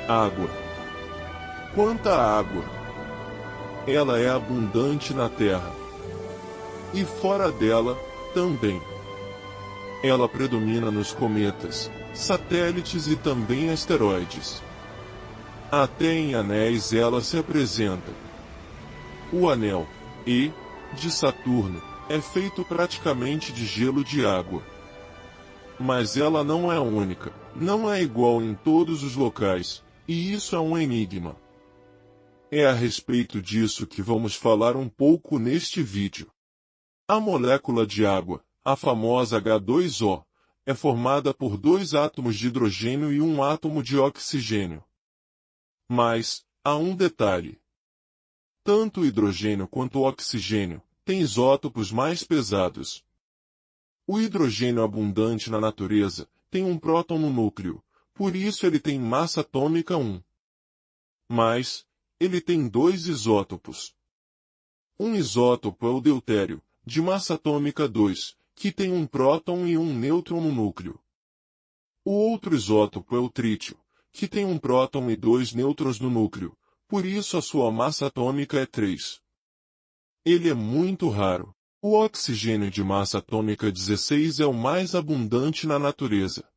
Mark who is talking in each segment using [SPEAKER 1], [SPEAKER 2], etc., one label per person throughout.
[SPEAKER 1] Água. Quanta água! Ela é abundante na Terra. E fora dela, também. Ela predomina nos cometas, satélites e também asteroides. Até em anéis ela se apresenta. O anel E de Saturno é feito praticamente de gelo de água. Mas ela não é única, não é igual em todos os locais, e isso é um enigma. É a respeito disso que vamos falar um pouco neste vídeo. A molécula de água, a famosa H2O, é formada por dois átomos de hidrogênio e um átomo de oxigênio. Mas, há um detalhe. Tanto o hidrogênio quanto o oxigênio têm isótopos mais pesados. O hidrogênio abundante na natureza tem um próton no núcleo, por isso ele tem massa atômica 1. Mas, ele tem dois isótopos. Um isótopo é o deutério, de massa atômica 2, que tem um próton e um nêutron no núcleo. O outro isótopo é o trítio, que tem um próton e dois nêutrons no núcleo, por isso a sua massa atômica é 3. Ele é muito raro. O oxigênio de massa atômica 16 é o mais abundante na natureza.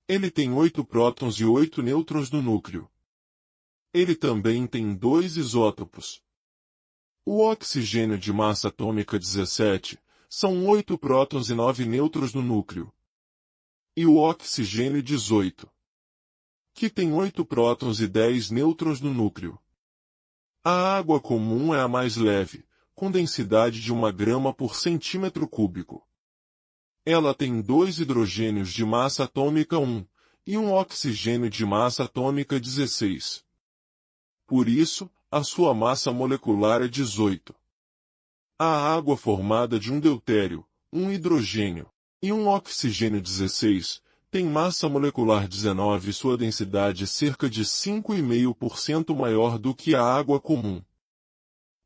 [SPEAKER 1] Ele tem 8 prótons e 8 nêutrons no núcleo. Ele também tem dois isótopos. O oxigênio de massa atômica 17 são 8 prótons e 9 nêutrons no núcleo. E o oxigênio 18, que tem 8 prótons e 10 nêutrons no núcleo. A água comum é a mais leve, com densidade de 1 grama por centímetro cúbico. Ela tem dois hidrogênios de massa atômica 1 e um oxigênio de massa atômica 16. Por isso, a sua massa molecular é 18. A água formada de um deutério, um hidrogênio e um oxigênio 16 tem massa molecular 19 e sua densidade é cerca de 5,5% maior do que a água comum.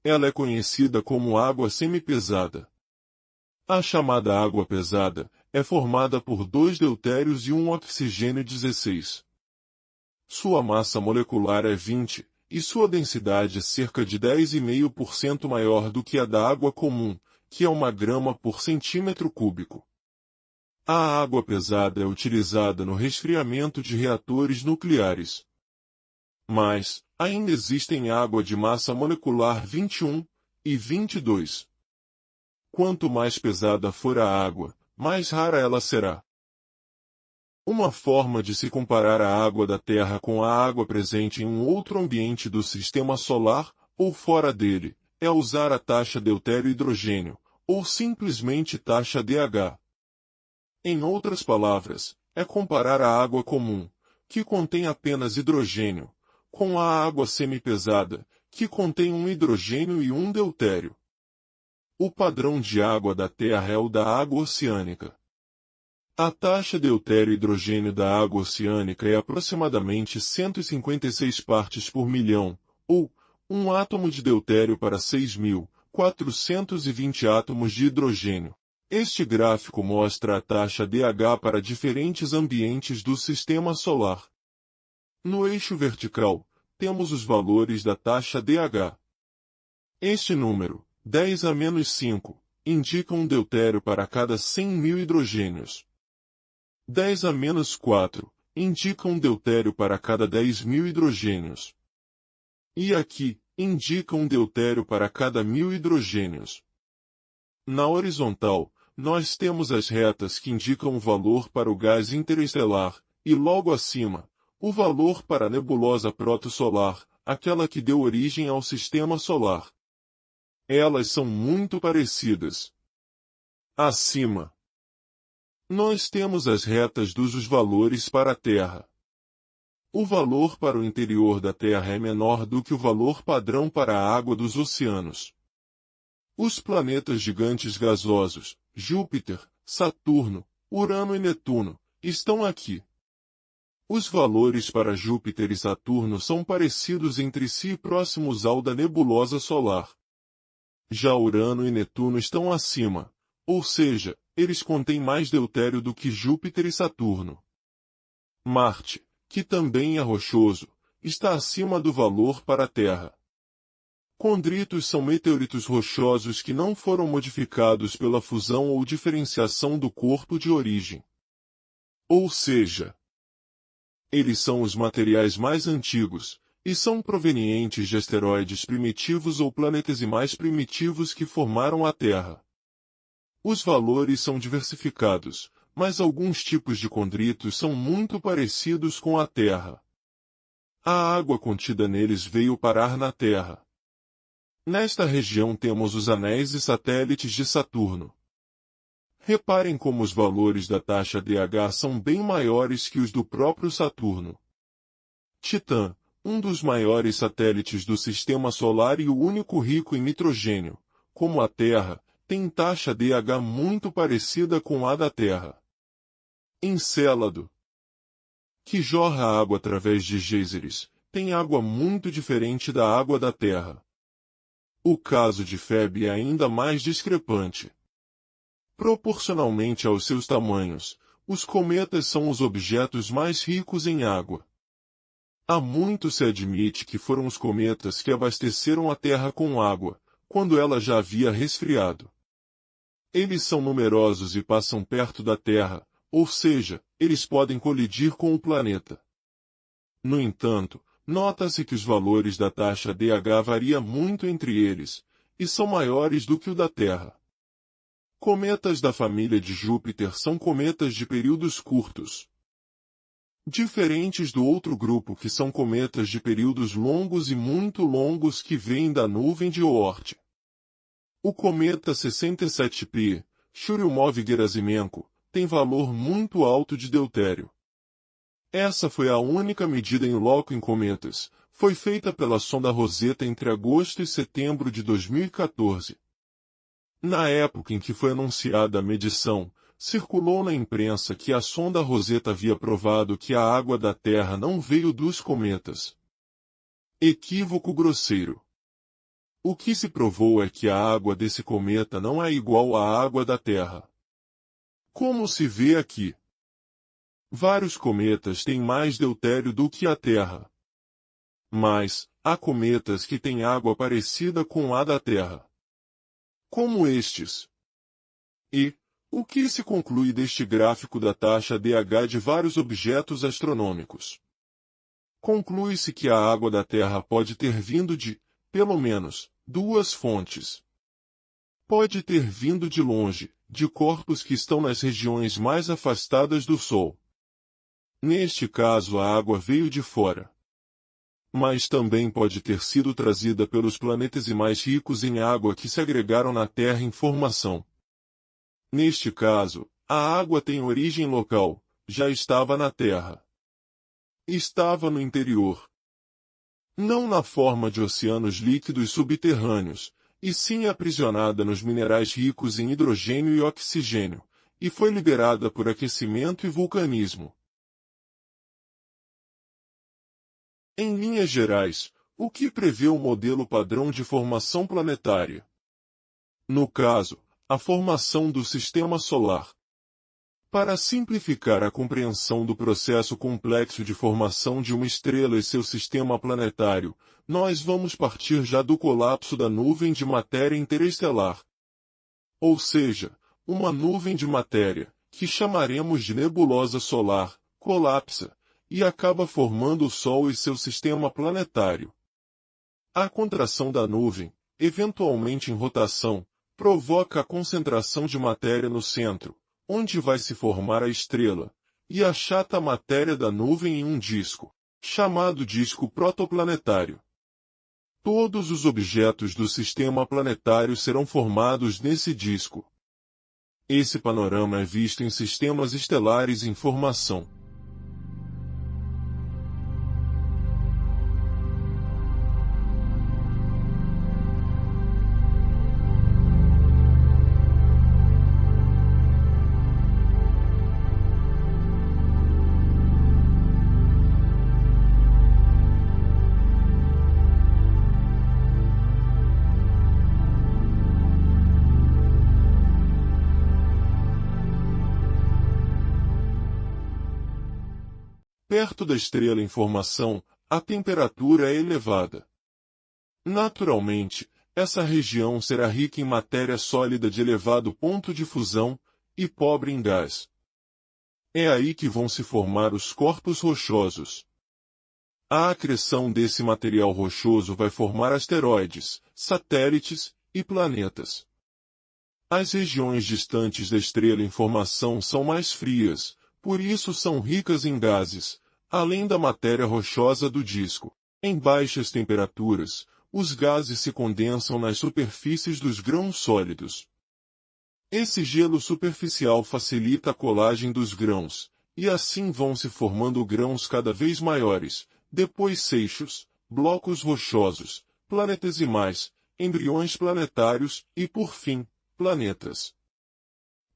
[SPEAKER 1] Ela é conhecida como água semipesada. A chamada água pesada é formada por dois deutérios e um oxigênio 16. Sua massa molecular é 20, e sua densidade é cerca de 10,5% maior do que a da água comum, que é 1 grama por centímetro cúbico. A água pesada é utilizada no resfriamento de reatores nucleares. Mas, ainda existem água de massa molecular 21 e 22. Quanto mais pesada for a água, mais rara ela será. Uma forma de se comparar a água da Terra com a água presente em um outro ambiente do Sistema Solar, ou fora dele, é usar a taxa deutério-hidrogênio, ou simplesmente taxa DH. Em outras palavras, é comparar a água comum, que contém apenas hidrogênio, com a água semipesada, que contém um hidrogênio e um deutério. O padrão de água da Terra é o da água oceânica. A taxa deutério-hidrogênio da água oceânica é aproximadamente 156 partes por milhão, ou, um átomo de deutério para 6.420 átomos de hidrogênio. Este gráfico mostra a taxa DH para diferentes ambientes do Sistema Solar. No eixo vertical, temos os valores da taxa DH. Este número, 10 a menos 5, indica um deutério para cada 100.000 hidrogênios. 10 a menos 4, indica um deutério para cada 10.000 hidrogênios. E aqui, indica um deutério para cada 1.000 hidrogênios. Na horizontal, nós temos as retas que indicam o valor para o gás interestelar, e logo acima, o valor para a nebulosa protosolar, aquela que deu origem ao Sistema Solar. Elas são muito parecidas. Acima, nós temos as retas dos valores para a Terra. O valor para o interior da Terra é menor do que o valor padrão para a água dos oceanos. Os planetas gigantes gasosos, Júpiter, Saturno, Urano e Netuno, estão aqui. Os valores para Júpiter e Saturno são parecidos entre si e próximos ao da nebulosa solar. Já Urano e Netuno estão acima, ou seja, eles contêm mais deutério do que Júpiter e Saturno. Marte, que também é rochoso, está acima do valor para a Terra. Condritos são meteoritos rochosos que não foram modificados pela fusão ou diferenciação do corpo de origem. Ou seja, eles são os materiais mais antigos, e são provenientes de asteroides primitivos ou planetesimais primitivos que formaram a Terra. Os valores são diversificados, mas alguns tipos de condritos são muito parecidos com a Terra. A água contida neles veio parar na Terra. Nesta região temos os anéis e satélites de Saturno. Reparem como os valores da taxa DH são bem maiores que os do próprio Saturno. Titã, um dos maiores satélites do Sistema Solar e o único rico em nitrogênio, como a Terra, tem taxa DH muito parecida com a da Terra. Encélado, que jorra água através de geysers, tem água muito diferente da água da Terra. O caso de Feb é ainda mais discrepante. Proporcionalmente aos seus tamanhos, os cometas são os objetos mais ricos em água. Há muito se admite que foram os cometas que abasteceram a Terra com água, quando ela já havia resfriado. Eles são numerosos e passam perto da Terra, ou seja, eles podem colidir com o planeta. No entanto, nota-se que os valores da taxa DH variam muito entre eles, e são maiores do que o da Terra. Cometas da família de Júpiter são cometas de períodos curtos, diferentes do outro grupo que são cometas de períodos longos e muito longos que vêm da nuvem de Oort. O cometa 67P, Churyumov-Gerasimenko, tem valor muito alto de deutério. Essa foi a única medida em loco em cometas, foi feita pela sonda Rosetta entre agosto e setembro de 2014. Na época em que foi anunciada a medição, circulou na imprensa que a sonda Rosetta havia provado que a água da Terra não veio dos cometas. Equívoco grosseiro. O que se provou é que a água desse cometa não é igual à água da Terra. Como se vê aqui, vários cometas têm mais deutério do que a Terra. Mas, há cometas que têm água parecida com a da Terra. Como estes. E, o que se conclui deste gráfico da taxa DH de vários objetos astronômicos? Conclui-se que a água da Terra pode ter vindo de, pelo menos, duas fontes. Pode ter vindo de longe, de corpos que estão nas regiões mais afastadas do Sol. Neste caso a água veio de fora. Mas também pode ter sido trazida pelos planetesimais ricos em água que se agregaram na Terra em formação. Neste caso, a água tem origem local, já estava na Terra. Estava no interior. Não na forma de oceanos líquidos subterrâneos, e sim aprisionada nos minerais ricos em hidrogênio e oxigênio, e foi liberada por aquecimento e vulcanismo. Em linhas gerais, o que prevê o modelo padrão de formação planetária? No caso, a formação do Sistema Solar. Para simplificar a compreensão do processo complexo de formação de uma estrela e seu sistema planetário, nós vamos partir já do colapso da nuvem de matéria interestelar. Ou seja, uma nuvem de matéria, que chamaremos de nebulosa solar, colapsa, e acaba formando o Sol e seu sistema planetário. A contração da nuvem, eventualmente em rotação, provoca a concentração de matéria no centro, onde vai se formar a estrela, e achata a matéria da nuvem em um disco, chamado disco protoplanetário. Todos os objetos do sistema planetário serão formados nesse disco. Esse panorama é visto em sistemas estelares em formação. Perto da estrela em formação, a temperatura é elevada. Naturalmente, essa região será rica em matéria sólida de elevado ponto de fusão e pobre em gás. É aí que vão se formar os corpos rochosos. A acreção desse material rochoso vai formar asteroides, satélites e planetas. As regiões distantes da estrela em formação são mais frias, por isso são ricas em gases, além da matéria rochosa do disco. Em baixas temperaturas, os gases se condensam nas superfícies dos grãos sólidos. Esse gelo superficial facilita a colagem dos grãos, e assim vão se formando grãos cada vez maiores, depois seixos, blocos rochosos, planetesimais, embriões planetários e, por fim, planetas.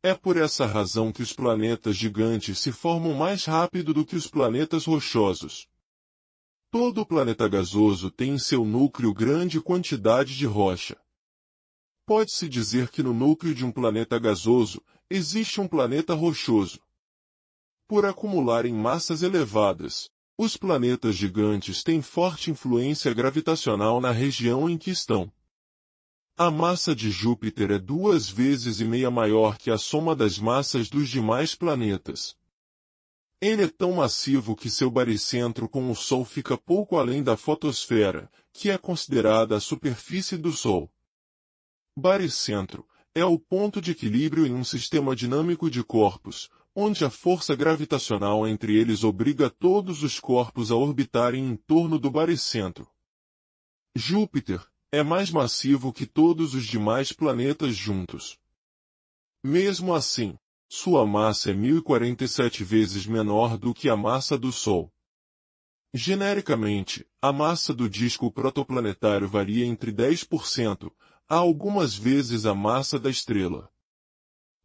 [SPEAKER 1] É por essa razão que os planetas gigantes se formam mais rápido do que os planetas rochosos. Todo planeta gasoso tem em seu núcleo grande quantidade de rocha. Pode-se dizer que no núcleo de um planeta gasoso existe um planeta rochoso. Por acumularem massas elevadas, os planetas gigantes têm forte influência gravitacional na região em que estão. A massa de Júpiter é 2,5 vezes maior que a soma das massas dos demais planetas. Ele é tão massivo que seu baricentro com o Sol fica pouco além da fotosfera, que é considerada a superfície do Sol. Baricentro é o ponto de equilíbrio em um sistema dinâmico de corpos, onde a força gravitacional entre eles obriga todos os corpos a orbitarem em torno do baricentro. Júpiter é mais massivo que todos os demais planetas juntos. Mesmo assim, sua massa é 1047 vezes menor do que a massa do Sol. Genericamente, a massa do disco protoplanetário varia entre 10% a algumas vezes a massa da estrela.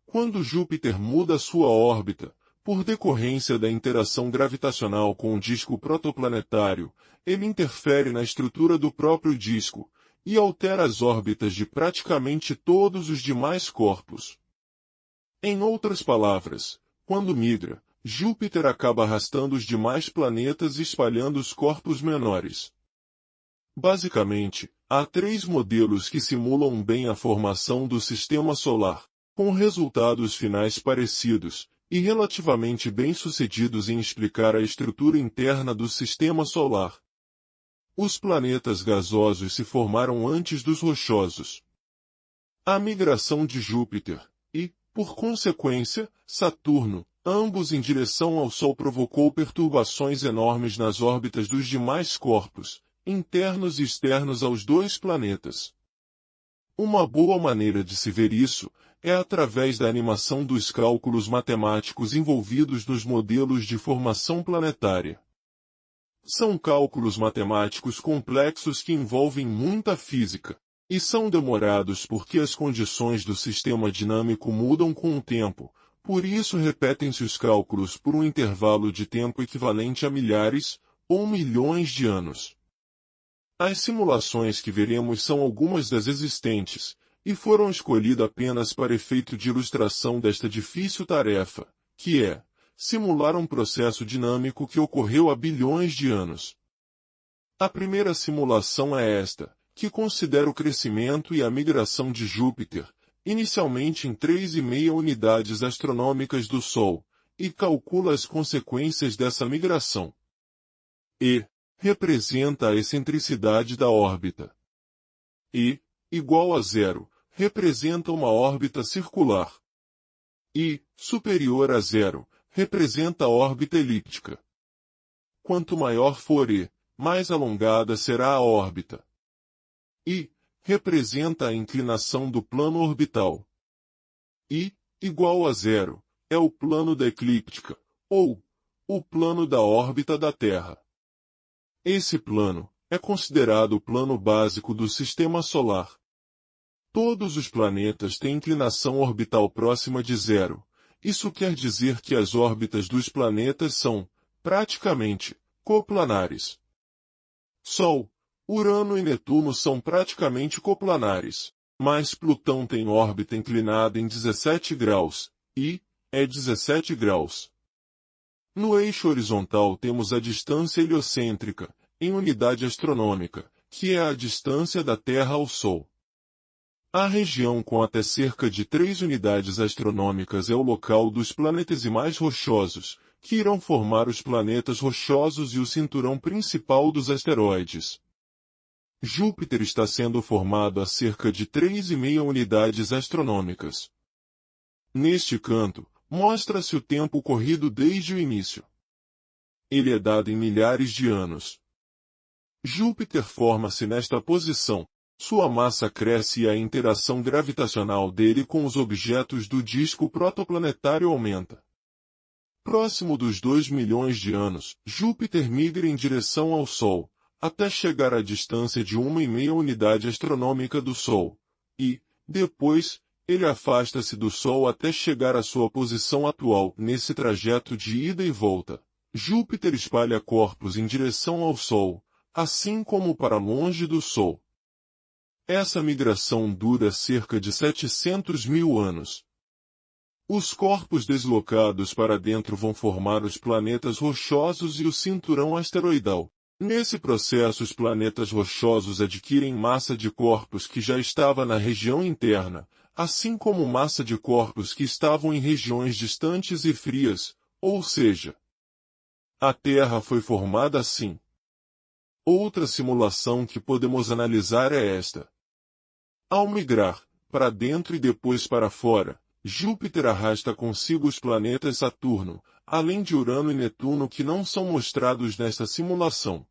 [SPEAKER 1] Quando Júpiter muda sua órbita, por decorrência da interação gravitacional com o disco protoplanetário, ele interfere na estrutura do próprio disco e altera as órbitas de praticamente todos os demais corpos. Em outras palavras, quando migra, Júpiter acaba arrastando os demais planetas e espalhando os corpos menores. Basicamente, há 3 modelos que simulam bem a formação do Sistema Solar, com resultados finais parecidos, e relativamente bem-sucedidos em explicar a estrutura interna do Sistema Solar. Os planetas gasosos se formaram antes dos rochosos. A migração de Júpiter e, por consequência, Saturno, ambos em direção ao Sol provocou perturbações enormes nas órbitas dos demais corpos, internos e externos aos 2 planetas. Uma boa maneira de se ver isso é através da animação dos cálculos matemáticos envolvidos nos modelos de formação planetária. São cálculos matemáticos complexos que envolvem muita física, e são demorados porque as condições do sistema dinâmico mudam com o tempo, por isso repetem-se os cálculos por um intervalo de tempo equivalente a milhares ou milhões de anos. As simulações que veremos são algumas das existentes, e foram escolhidas apenas para efeito de ilustração desta difícil tarefa, que é simular um processo dinâmico que ocorreu há bilhões de anos. A primeira simulação é esta, que considera o crescimento e a migração de Júpiter, inicialmente em 3,5 unidades astronômicas do Sol, e calcula as consequências dessa migração. E representa a excentricidade da órbita. E, igual a 0, representa uma órbita circular. E, superior a 0, representa a órbita elíptica. Quanto maior for E, mais alongada será a órbita. E, representa a inclinação do plano orbital. E, igual a 0, é o plano da eclíptica, ou o plano da órbita da Terra. Esse plano é considerado o plano básico do Sistema Solar. Todos os planetas têm inclinação orbital próxima de 0. Isso quer dizer que as órbitas dos planetas são, praticamente, coplanares. Sol, Urano e Netuno são praticamente coplanares, mas Plutão tem órbita inclinada em 17 graus, e é 17 graus. No eixo horizontal temos a distância heliocêntrica, em unidade astronômica, que é a distância da Terra ao Sol. A região com até cerca de 3 unidades astronômicas é o local dos planetesimais rochosos, que irão formar os planetas rochosos e o cinturão principal dos asteroides. Júpiter está sendo formado a cerca de 3,5 unidades astronômicas. Neste canto, mostra-se o tempo corrido desde o início. Ele é dado em milhares de anos. Júpiter forma-se nesta posição. Sua massa cresce e a interação gravitacional dele com os objetos do disco protoplanetário aumenta. Próximo dos 2 milhões de anos, Júpiter migra em direção ao Sol, até chegar à distância de 1,5 unidade astronômica do Sol. E, depois, ele afasta-se do Sol até chegar à sua posição atual. Nesse trajeto de ida e volta, Júpiter espalha corpos em direção ao Sol, assim como para longe do Sol. Essa migração dura cerca de 700 mil anos. Os corpos deslocados para dentro vão formar os planetas rochosos e o cinturão asteroidal. Nesse processo, os planetas rochosos adquirem massa de corpos que já estava na região interna, assim como massa de corpos que estavam em regiões distantes e frias, ou seja, a Terra foi formada assim. Outra simulação que podemos analisar é esta. Ao migrar, para dentro e depois para fora, Júpiter arrasta consigo os planetas Saturno, além de Urano e Netuno que não são mostrados nesta simulação.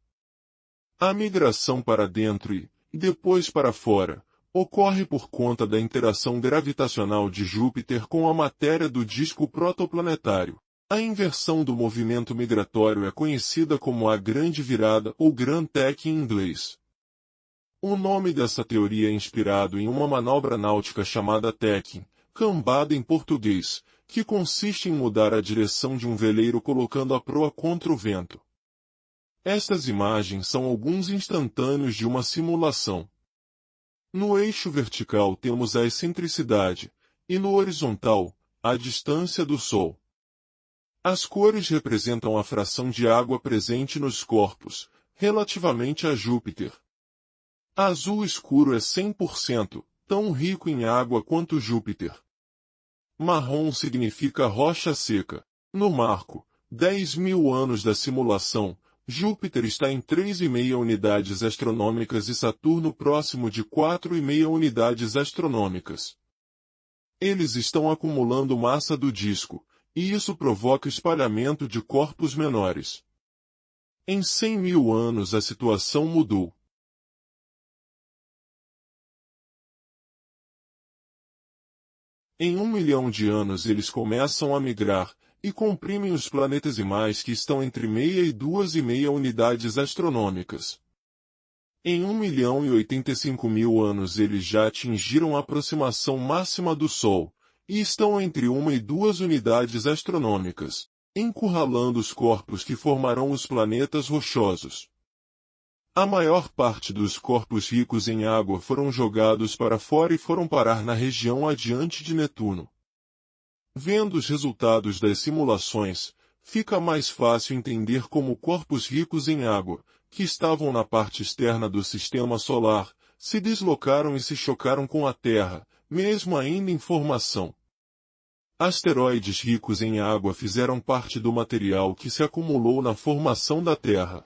[SPEAKER 1] A migração para dentro e, depois para fora, ocorre por conta da interação gravitacional de Júpiter com a matéria do disco protoplanetário. A inversão do movimento migratório é conhecida como a Grande Virada ou Grand Tech em inglês. O nome dessa teoria é inspirado em uma manobra náutica chamada tacking, cambada em português, que consiste em mudar a direção de um veleiro colocando a proa contra o vento. Estas imagens são alguns instantâneos de uma simulação. No eixo vertical temos a excentricidade, e no horizontal, a distância do Sol. As cores representam a fração de água presente nos corpos, relativamente a Júpiter. Azul escuro é 100%, tão rico em água quanto Júpiter. Marrom significa rocha seca. No marco, 10 mil anos da simulação, Júpiter está em 3,5 unidades astronômicas e Saturno próximo de 4,5 unidades astronômicas. Eles estão acumulando massa do disco, e isso provoca espalhamento de corpos menores. Em 100 mil anos a situação mudou. Em 1 milhão de anos eles começam a migrar, e comprimem os planetesimais que estão entre 0,5 e 2,5 unidades astronômicas. Em 1 milhão e 85 mil anos eles já atingiram a aproximação máxima do Sol, e estão entre 1 e 2 unidades astronômicas, encurralando os corpos que formarão os planetas rochosos. A maior parte dos corpos ricos em água foram jogados para fora e foram parar na região adiante de Netuno. Vendo os resultados das simulações, fica mais fácil entender como corpos ricos em água, que estavam na parte externa do sistema solar, se deslocaram e se chocaram com a Terra, mesmo ainda em formação. Asteroides ricos em água fizeram parte do material que se acumulou na formação da Terra.